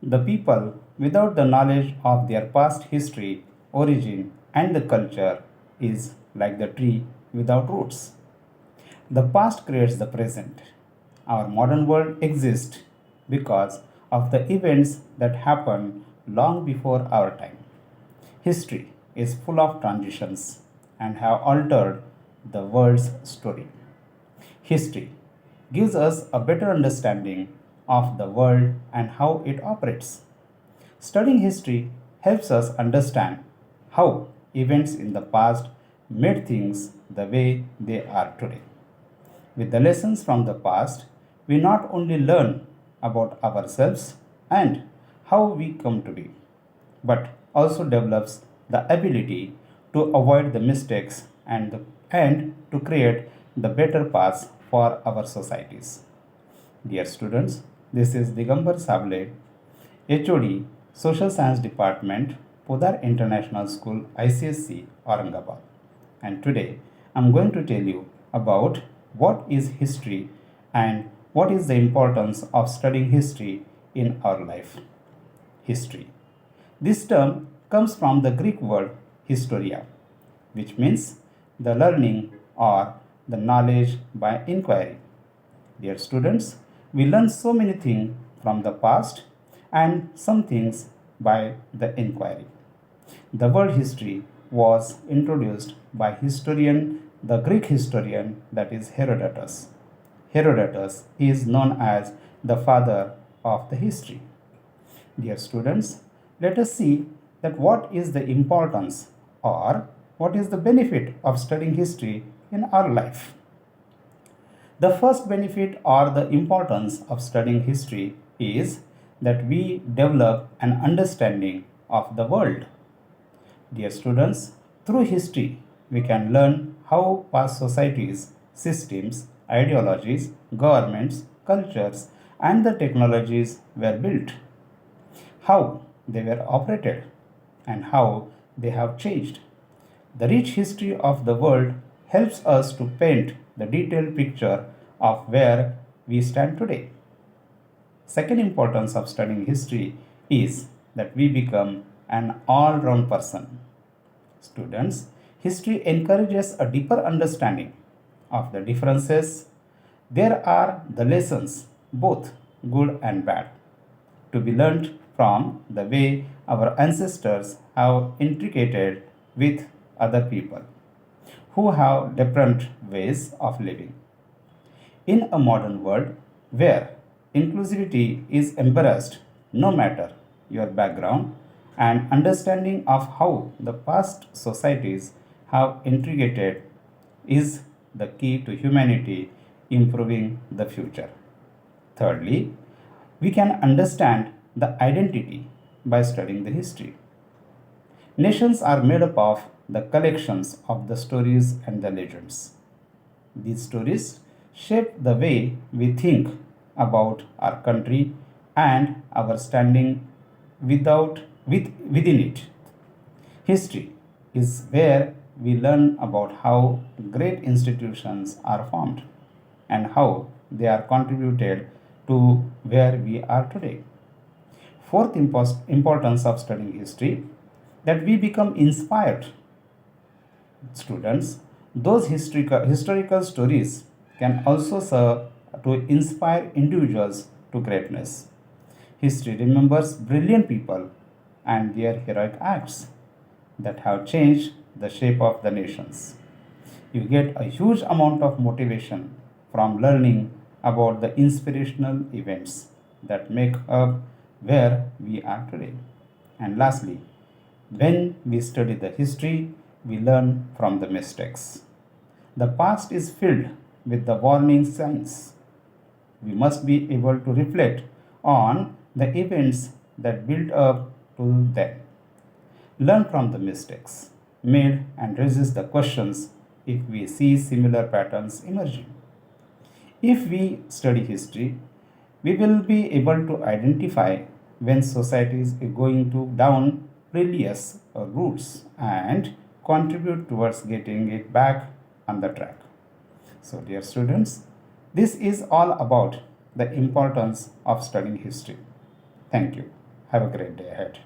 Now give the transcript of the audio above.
The people without the knowledge of their past history, origin, and the culture is like the tree without roots. The past creates the present. Our modern world exists because of the events that happened long before our time. History is full of transitions and have altered the world's story. History gives us a better understanding of the world and how it operates. Studying history helps us understand how events in the past made things the way they are today. With the lessons from the past, we not only learn about ourselves and how we come to be, but also develops the ability to avoid the mistakes and to create the better paths for our societies. Dear students, this is Digambar Sable, HOD, Social Science Department, Podar International School, ICSE, Aurangabad. And today I'm going to tell you about what is history and what is the importance of studying history in our life. History. This term comes from the Greek word historia, which means the learning or the knowledge by inquiry. Dear students, we learn so many things from the past and some things by the inquiry. The word history was introduced by the Greek historian that is Herodotus. Herodotus is known as the father of the history. Dear students, let us see that what is the importance or what is the benefit of studying history in our life. The first benefit or the importance of studying history is that we develop an understanding of the world. Dear students, through history, we can learn how past societies, systems, ideologies, governments, cultures, and the technologies were built, how they were operated, and how they have changed. The rich history of the world helps us to paint the detailed picture of where we stand today. Second importance of studying history is that we become an all-round person. Students, history encourages a deeper understanding of the differences. There are the lessons, both good and bad, to be learned from the way our ancestors have integrated with other people who have different ways of living. In a modern world where inclusivity is embraced no matter your background and understanding of how the past societies have integrated is the key to humanity improving the future. Thirdly, we can understand the identity by studying the history. Nations are made up of the collections of the stories and the legends. These stories shape the way we think about our country and our standing within it. History is where we learn about how great institutions are formed and how they are contributed to where we are today. Fourth importance of studying history, that we become inspired. Students, those historical stories can also serve to inspire individuals to greatness. History remembers brilliant people and their heroic acts that have changed the shape of the nations. You get a huge amount of motivation from learning about the inspirational events that make up where we are today. And lastly, when we study the history, we learn from the mistakes. The past is filled with the warning signs. We must be able to reflect on the events that built up to them. Learn from the mistakes made and resist the questions if we see similar patterns emerging. If we study history, we will be able to identify when societies are going to down previous routes and contribute towards getting it back on the track. So, dear students, this is all about the importance of studying history. Thank you. Have a great day ahead.